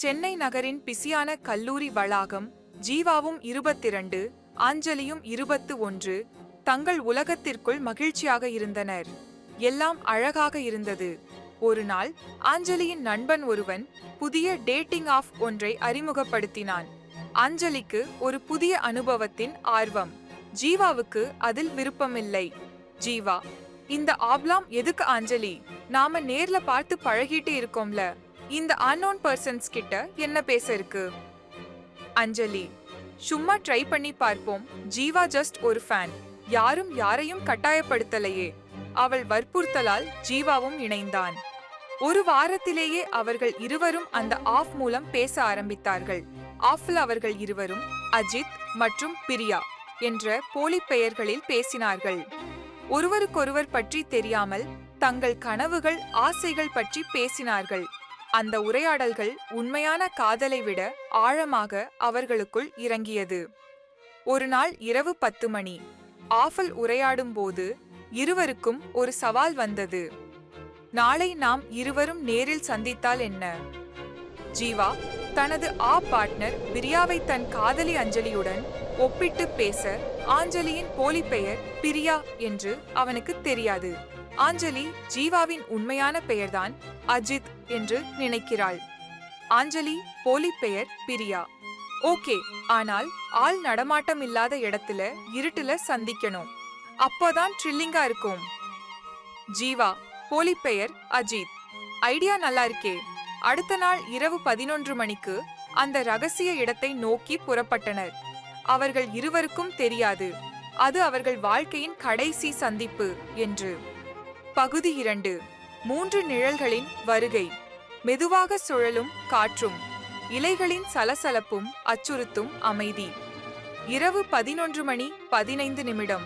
சென்னை நகரின் பிஸியான கல்லூரி வளாகம். ஜீவாவும் 22, அஞ்சலியும் 21 தங்கள் உலகத்திற்குள் மகிழ்ச்சியாக இருந்தனர். எல்லாம் அழகாக இருந்தது. ஒரு நாள் அஞ்சலியின் நண்பன் ஒருவன் புதிய டேட்டிங் ஆப் ஒன்றை அறிமுகப்படுத்தினான். அஞ்சலிக்கு ஒரு புதிய அனுபவத்தின் ஆர்வம். ஜீவாவுக்கு அதில் விருப்பமில்லை. ஜீவா, இந்த ஆப்லாம் எதுக்கு அஞ்சலி? நாம நேர்ல பார்த்து பழகிட்டு இருக்கோம்ல, இந்த அன்னோன் பர்சன்ஸ் கிட்ட என்ன பேச இருக்கு? அஞ்சலி, சும்மா ட்ரை பண்ணி பார்ப்போம். ஜீவா ஜஸ்ட் ஒரு ஃபேன். யாரும் யாரையும் கட்டாயப்படுத்தலையே. அவள் வற்புறுத்தலால் ஜீவாவும் இணைந்தான். ஒரு வாரத்திலேயே அவர்கள் இருவரும் அந்த ஆஃப் மூலம் பேச ஆரம்பித்தார்கள். ஆஃபில் அவர்கள் இருவரும் அஜித் மற்றும் பிரியா என்ற போலி பெயர்களில் பேசினார்கள். ஒருவருக்கொருவர் பற்றி தெரியாமல் தங்கள் கனவுகள், ஆசைகள் பற்றி பேசினார்கள். அந்த உரையாடல்கள் உண்மையான காதலை விட ஆழமாக அவர்களுக்குள் இறங்கியது. ஒரு நாள் இரவு 10 மணி ஆஃபில் உரையாடும் போது இருவருக்கும் ஒரு சவால் வந்தது. நாளை நாம் இருவரும் நேரில் சந்தித்தால் என்ன? ஜீவா தனது பார்ட்னர் பிரியாவை தன் காதலி அஞ்சலியுடன் ஒப்பிட்டு பேச, அஞ்சலியின் போலி பெயர் பிரியா என்று அவனுக்கு தெரியாது. அஞ்சலி ஜீவாவின் உண்மையான பெயர்தான் அஜித் என்று நினைக்கிறாள். அஞ்சலி போலி பெயர் பிரியா. ஓகே, ஆனால் ஆள் நடமாட்டம் இல்லாத இடத்துல இருட்டுல சந்திக்கணும். அப்போதான் த்ரில்லிங்கா இருக்கும். ஜீவா போலி பெயர் அஜித். ஐடியா நல்லா இருக்கே. அடுத்த நாள் இரவு 11 மணிக்கு அந்த ரகசிய இடத்தை நோக்கி புறப்பட்டனர். அவர்கள் இருவருக்கும் தெரியாது அது அவர்கள் வாழ்க்கையின் கடைசி சந்திப்பு என்று. பகுதி 2. 3 நிழல்களின் வருகை. மெதுவாக சுழலும் காற்றும், இலைகளின் சலசலப்பும் அச்சுறுத்தும் அமைதி. இரவு 11:15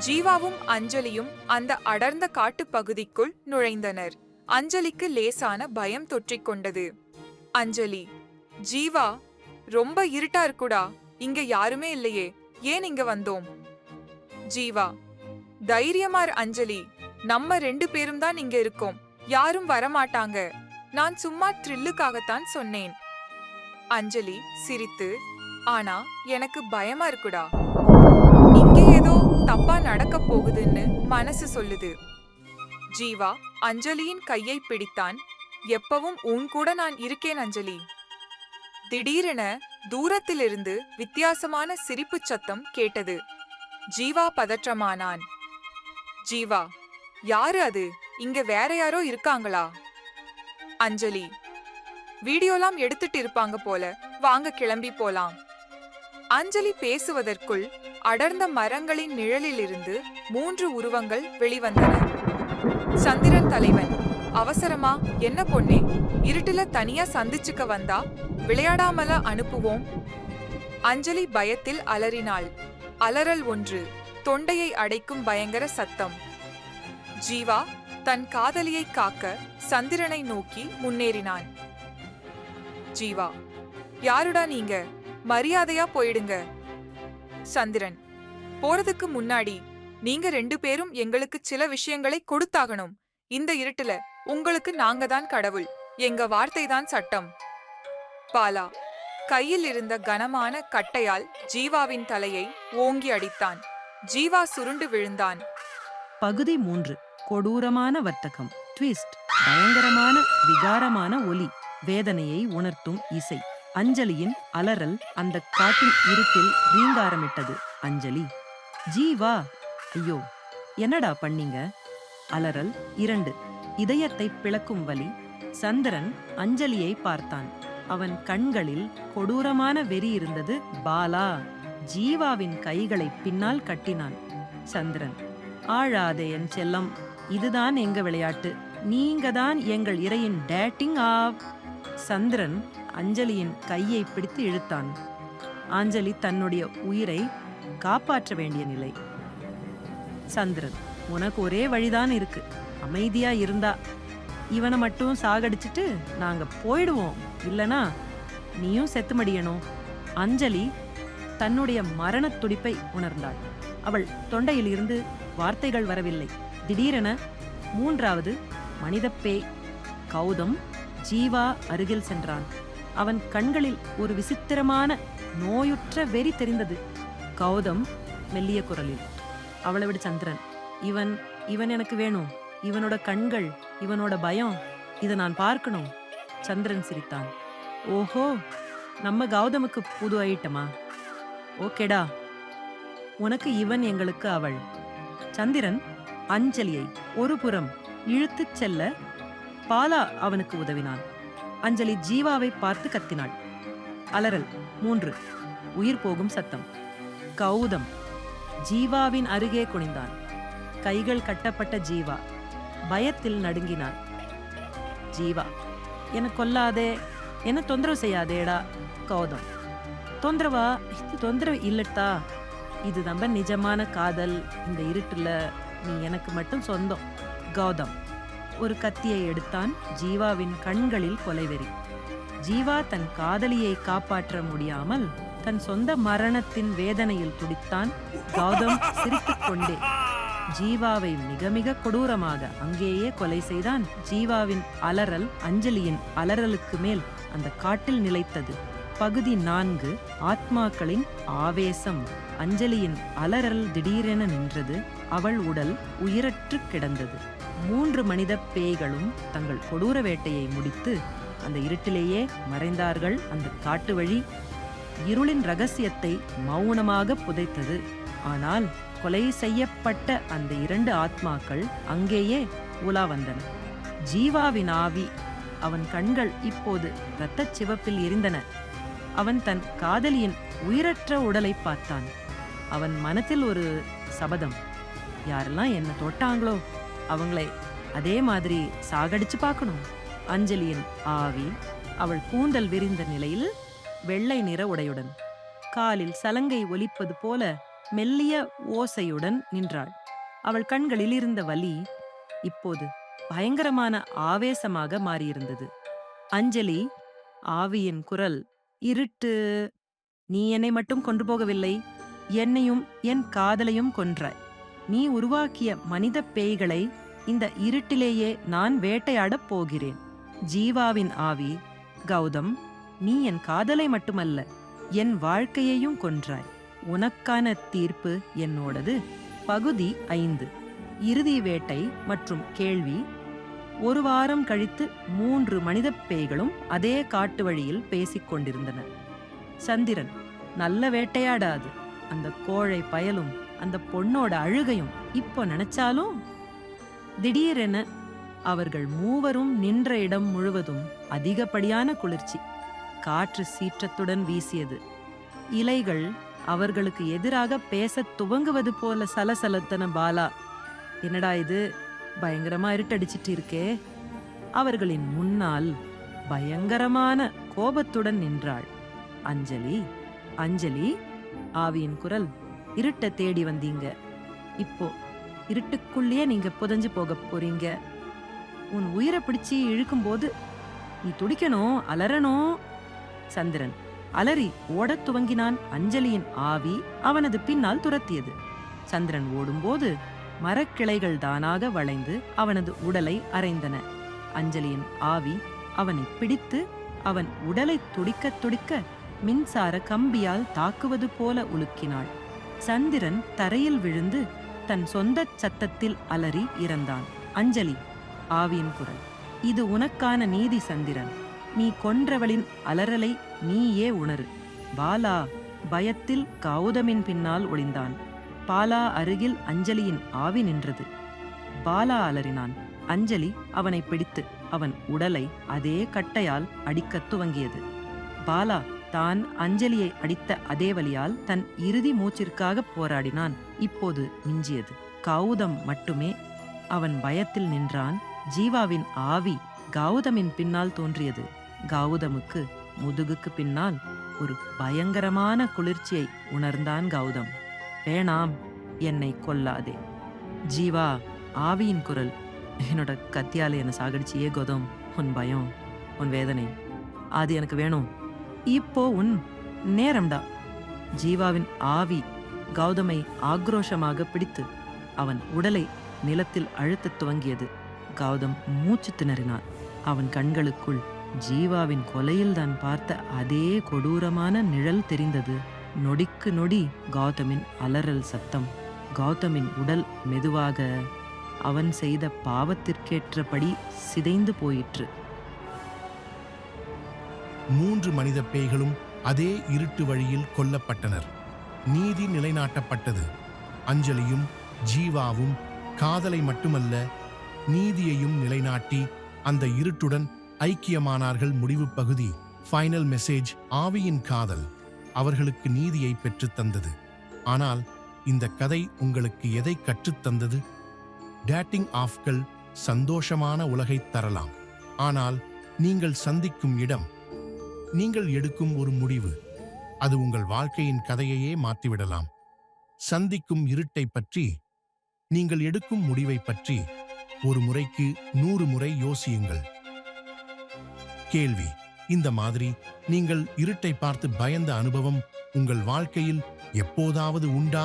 ஜீவாவும் அஞ்சலியும் அந்த அடர்ந்த காட்டுப்பகுதிக்குள் நுழைந்தனர். அஞ்சலிக்கு லேசான பயம் தொற்றிக்கொண்டது. அஞ்சலி, ஜீவா, ரொம்ப இருட்டா இருக்குடா. இங்க யாருமே இல்லையே, ஏன் இங்க வந்தோம்? ஜீவா, தைரியமார் அஞ்சலி, நம்ம 2 பேரும் தான் இங்க இருக்கோம். யாரும் வரமாட்டாங்க. நான் சும்மா த்ரில்லுக்காகத்தான் சொன்னேன். அஞ்சலி சிரித்து, ஆனா எனக்கு பயமா இருக்குடா. இங்க ஏதோ தப்பா நடக்க போகுதுன்னு மனசு சொல்லுது. ஜீவா அஞ்சலியின் கையை பிடித்தான். எப்பவும் உன் கூட நான் இருக்கேன் அஞ்சலி. திடீரென தூரத்திலிருந்து வித்தியாசமான சிரிப்பு சத்தம் கேட்டது. ஜீவா பதற்றமானான். ஜீவா, யாரு அது? இங்க வேற யாரோ இருக்காங்களா? அஞ்சலி, வீடியோலாம் எடுத்துட்டு இருப்பாங்க போல, வாங்க கிளம்பி போலாம். அஞ்சலி பேசுவதற்குள் அடர்ந்த மரங்களின் நிழலிலிருந்து 3 உருவங்கள் வெளிவந்தன. சந்திரன் தலைவன், அவசரமா? என்ன பொண்ணே, இருட்டுல தனியா சந்திச்சுக்க வந்தா? விளையாடாமல அனுப்புவோம். அஞ்சலி பயத்தில் அலறினாள். அலறல் ஒன்று, தொண்டையை அடைக்கும் பயங்கர சத்தம். ஜீவா தன் காதலியை காக்க சந்திரனை நோக்கி முன்னேறினான். ஜீவா, யாருடா நீங்க? மரியாதையா போயிடுங்க. சந்திரன், போறதுக்கு முன்னாடி நீங்க 2 பேரும் எங்களுக்கு சில விஷயங்களை கொடுத்தாகணும். இந்த இருட்டுல உங்களுக்கு நாங்க தான் கடவுள். எங்க வார்த்தை தான் சட்டம். பாலா கையில் இருந்த கனமான கட்டையால் ஜீவாவின் தலையை ஓங்கி அடித்தான். ஜீவா சுருண்டு விழுந்தான். பகுதி 3. கொடூரமான வர்த்தகம். ட்விஸ்ட். பயங்கரமான விகாரமான ஒலி, வேதனையை உணர்த்தும் இசை. அஞ்சலியின் அலறல் அந்த காட்டின் இருட்டில் ரீங்காரமிட்டது. அஞ்சலி, ஜீவா, ஐயோ, என்னடா பண்ணீங்க? அலறல் 2. இதயத்தை பிளக்கும் வலி. சந்திரன் அஞ்சலியை பார்த்தான். அவன் கண்களில் கொடூரமான வெறி இருந்தது. பாலா ஜீவாவின் கைகளை பின்னால் கட்டினான். சந்திரன், ஆழாதே என் செல்லம், இதுதான் எங்க விளையாட்டு. நீங்க தான் எங்கள் இறையின் டேட்டிங் ஆப். சந்திரன் அஞ்சலியின் கையை பிடித்து இழுத்தான். அஞ்சலி தன்னுடைய உயிரை காப்பாற்ற வேண்டிய நிலை. சந்திரன், உனக்கு ஒரே வழிதான் இருக்கு. அமைதியா இருந்தா இவனை மட்டும் சாகடிச்சிட்டு நாங்க போயிடுவோம், இல்லனா நீயும் செத்து மடியணும். அஞ்சலி தன்னுடைய மரணத் துடிப்பை உணர்ந்தாள். அவள் தொண்டையில் இருந்து வார்த்தைகள் வரவில்லை. திடீரென 3வது மனித பேய் கௌதம் ஜீவா அருகில் சென்றான். அவன் கண்களில் ஒரு விசித்திரமான நோயுற்ற வெறி தெரிந்தது. கௌதம் மெல்லிய குரலில், அவளை விட சந்திரன், இவன் இவன் எனக்கு வேணும். இவனோட கண்கள், இவனோட பயம், இதை நான் பார்க்கணும். சந்திரன் சிரித்தான். ஓஹோ, நம்ம கௌதமுக்கு புது ஐட்டமா? ஓகேடா, உனக்கு இவன், எங்களுக்கு அவள். சந்திரன் அஞ்சலியை ஒரு புறம் இழுத்துச் செல்ல பாலா அவனுக்கு உதவினான். அஞ்சலி ஜீவாவை பார்த்து கத்தினாள். அலறல் 3, உயிர் போகும் சத்தம். கௌதம் ஜீவாவின் அருகே குனிந்தான். கைகள் கட்டப்பட்ட ஜீவா பயத்தில் நடுங்கினான். ஜீவா, என்ன கொல்லாதே, என்ன தொந்தரவு செய்யாதேடா. கௌதம், தொந்தரவா? இது தொந்தரவு இல்லட்டா, இது நம்ம நிஜமான காதல். இந்த இருட்டுல நீ எனக்கு மட்டும் சொந்தம். கௌதம் ஒரு கத்தியை எடுத்தான். ஜீவாவின் கண்களில் கொலைவெறி. ஜீவா தன் காதலியை காப்பாற்ற முடியாமல் தன் சொந்த மரணத்தின் வேதனையில் துடித்தான். கௌதம் சிரித்துக் கொண்டே ஜீவாவை மிக மிக கொடூரமாக அங்கேயே கொலை செய்தான். ஜீவாவின் அலறல் அஞ்சலியின் அலறலுக்கு மேல் அந்த காட்டில் நிலைத்தது. பகுதி 4, ஆத்மாக்களின் ஆவேசம். அஞ்சலியின் அலறல் திடீரென நின்றது. அவள் உடல் உயிரற்று கிடந்தது. 3 மனித பேய்களும் தங்கள் கொடூர வேட்டையை முடித்து அந்த இருட்டிலேயே மறைந்தார்கள். அந்த காட்டு வழி இருளின் ரகசியத்தை மௌனமாக புதைத்தது. ஆனால் கொலை செய்யப்பட்ட அந்த 2 ஆத்மாக்கள் அங்கேயே உலா வந்தன. ஜீவாவின் ஆவி, அவன் கண்கள் இப்போது இரத்தச் சிவப்பில் எரிந்தன. அவன் தன் காதலியின் உயிரற்ற உடலை பார்த்தான். அவன் மனத்தில் ஒரு சபதம், யாரெல்லாம் என்ன தொட்டாங்களோ அவங்களை அதே மாதிரி சாகடிச்சு பார்க்கணும். அஞ்சலியின் ஆவி அவள் கூந்தல் விரிந்த நிலையில் வெள்ளை நிற உடையுடன், காலில் சலங்கை ஒலிப்பது போல மெல்லிய ஓசையுடன் நின்றாள். அவள் கண்களில் இருந்த வலி இப்போது பயங்கரமான ஆவேசமாக மாறியிருந்தது. அஞ்சலி, ஆவியின் குரல், இருட்டு, நீ என்னை மட்டும் கொண்டு போகவில்லை, என்னையும் என் காதலையும் கொன்றாய். நீ உருவாக்கிய மனித பேய்களை இந்த இருட்டிலேயே நான் வேட்டையாடப் போகிறேன். ஜீவாவின் ஆவி, கௌதம், நீ என் காதலை மட்டுமல்ல, என் வாழ்க்கையையும் கொன்றாய். உனக்கான தீர்ப்பு என்னோடது. பகுதி 5, இறுதி வேட்டை மற்றும் கேள்வி. 1 வாரம் கழித்து 3 மனித பேய்களும் அதே காட்டு வழியில் பேசிக் கொண்டிருந்தனர். சந்திரன், நல்ல வேட்டையாடாது. அந்த கோழை பயலும் அந்த பொண்ணோட அழுகையும் இப்போ நினைச்சாலும். திடீரென அவர்கள் மூவரும் நின்ற இடம் முழுவதும் அதிகப்படியான குளிர்ச்சி. காற்று சீற்றத்துடன் வீசியது. இலைகள் அவர்களுக்கு எதிராக பேசத் துவங்குவது போல சலசலத்தன. பாலா, என்னடா இது, பயங்கரமா இருட்டடிச்சிட்டு இருக்கே. அவர்களின் முன்னால் பயங்கரமான கோபத்துடன் நின்றாள் அஞ்சலி. அஞ்சலி, ஆவியின் குரல், இருட்ட தேடி வந்தீங்க, இப்போ இருட்டுக்குள்ளேயே நீங்க புதஞ்சு போக போறீங்க. உன் உயிரை பிடிச்சி இழுக்கும்போது நீ துடிக்கணும், அலறணும். சந்திரன் அலறி ஓடத் துவங்கினான். அஞ்சலியின் ஆவி அவனது பின்னால் துரத்தியது. சந்திரன் ஓடும்போது மரக்கிளைகள் தானாக வளைந்து அவனது உடலை அறைந்தன. அஞ்சலியின் ஆவி அவனை பிடித்து அவன் உடலை துடிக்க துடிக்க மின்சார கம்பியால் தாக்குவது போல உலுக்கினாள். சந்திரன் தரையில் விழுந்து தன் சொந்த சத்தத்தில் அலறி இறந்தான். அஞ்சலி, ஆவியின் குரல், இது உனக்கான நீதி சந்திரன். நீ கொன்றவளின் அலறலை நீயே உணரு. பாலா பயத்தில் கௌதமின் பின்னால் ஒளிந்தான். பாலா அருகில் அஞ்சலியின் ஆவி நின்றது. பாலா அலறினான். அஞ்சலி அவனை பிடித்து அவன் உடலை அதே கட்டையால் அடிக்கத் துவங்கியது. பாலா தான் அஞ்சலியை அடித்த அதே வலியால் தன் இறுதி மூச்சிற்காக போராடினான். இப்போது மிஞ்சியது கௌதம் மட்டுமே. அவன் பயத்தில் நின்றான். ஜீவாவின் ஆவி கௌதமின் பின்னால் தோன்றியது. கௌதமுக்கு முதுகுக்கு பின்னால் ஒரு பயங்கரமான குளிர்ச்சியை உணர்ந்தான் கௌதம். வேணாம், என்னை கொல்லாதே. ஜீவா, ஆவியின் குரல், என்னோட கத்தியால என்னை சாகடிச்சியே கௌதம். உன் பயம், உன் வேதனை, அது எனக்கு வேணும். இப்போ உன் நேரம்டா. ஜீவாவின் ஆவி கௌதமை ஆக்ரோஷமாக பிடித்து அவன் உடலை நிலத்தில் அழுத்தத் துவங்கியது. கௌதம் மூச்சு திணறினான். அவன் கண்களுக்குள் ஜீவாவின் கொலையில் தான் பார்த்த அதே கொடூரமான நிழல் தெரிந்தது. நொடிக்கு நொடி கௌதமின் அலறல் சத்தம். கௌதமின் உடல் மெதுவாக அவன் செய்த பாவத்திற்கேற்றபடி சிதைந்து போயிற்று. 3 மனித பேய்களும் அதே இருட்டு வழியில் கொல்லப்பட்டனர். நீதி நிலைநாட்டப்பட்டது. அஞ்சலியும் ஜீவாவும் காதலை மட்டுமல்ல, நீதியையும் நிலைநாட்டி அந்த இருட்டுடன் ஐக்கியமானார்கள். முடிவு பகுதி. Final message. ஆவியின் காதல் அவர்களுக்கு நீதியை பெற்றுத் தந்தது. ஆனால் இந்த கதை உங்களுக்கு எதை கற்றுத்தந்தது? டேட்டிங் ஆஃப்கள் சந்தோஷமான உலகைத் தரலாம், ஆனால் நீங்கள் சந்திக்கும் இடம், நீங்கள் எடுக்கும் ஒரு முடிவு, அது உங்கள் வாழ்க்கையின் கதையையே மாற்றிவிடலாம். சந்திக்கும் இருட்டை பற்றி, நீங்கள் எடுக்கும் முடிவை பற்றி ஒரு முறைக்கு 100 முறை யோசியுங்கள். கேள்வி: இந்த மாதிரி நீங்கள் இருட்டை பார்த்து பயந்த அனுபவம் உங்கள் வாழ்க்கையில் எப்போதாவது உண்டா?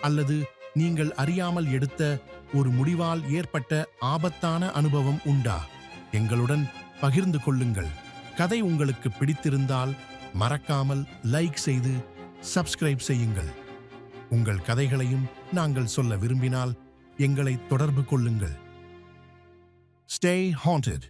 அல்லது நீங்கள் அறியாமல் எடுத்த ஒரு முடிவால் ஏற்பட்ட ஆபத்தான அனுபவம் உண்டா? எங்களுடன் பகிர்ந்து கொள்ளுங்கள். கதை உங்களுக்கு பிடித்திருந்தால் மறக்காமல் லைக் செய்து சப்ஸ்கிரைப் செய்யுங்கள். உங்கள் கதைகளையும் நாங்கள் சொல்ல விரும்பினால் எங்களை தொடர்பு கொள்ளுங்கள். Stay haunted.